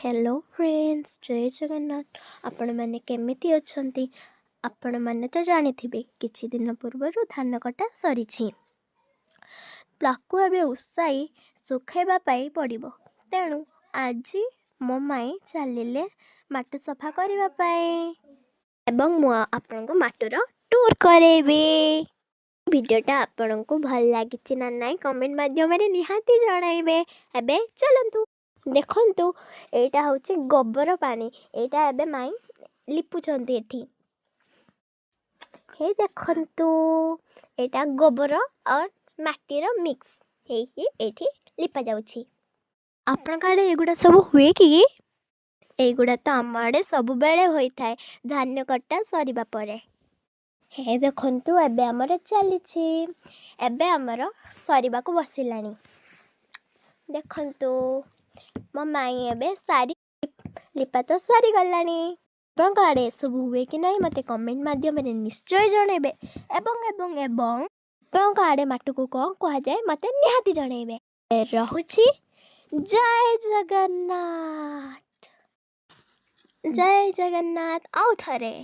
Hello friends, जय जगन्नाथ। आपण मैंने केमिति अछंती? आपण मैंने तो जानिथिबे किछि दिन पूर्वरु धान कटा सरीछि। प्लाकु एबे उसाई सुखेबा पाई पड़िबो। तेणु आज मो माई चलिले माटी सफा करबा पाई एवं मु आपनको माटीर टूर करेबी। वीडियोटा आपनको भल लागिछि ना नाइ कमेंट माध्यम रे निहाती जणाइबे। एबे चलंतु देखंतु, एटा होछि गोबर पानी। एटा एबे माई लिपुचंती एठी। हे देखंतु, एटा गोबर और माटीर मिक्स हेई एठी लिपा जाउछि। आपन काडे एगुडा सब हुए कि? एगुडा तो आम आडे सब बेले होई थाए धान्य कटा सरीबा परे। हे देखंतु, एबे हमर चलीछि। एबे हमर सरीबा को बसिलानी। देखंतु, मो माई एबे सारी लिपा तो सारी गलानी। आपन काडे सब हुए कि नहीं मते कमेंट माध्यम रे निश्चय जणेबे। एबं आपन काडे माटु को कोन कहा जाए मते निहाती जणेबे। रहुछि। जय जगन्नाथ, जय जगन्नाथ। आउ थरे।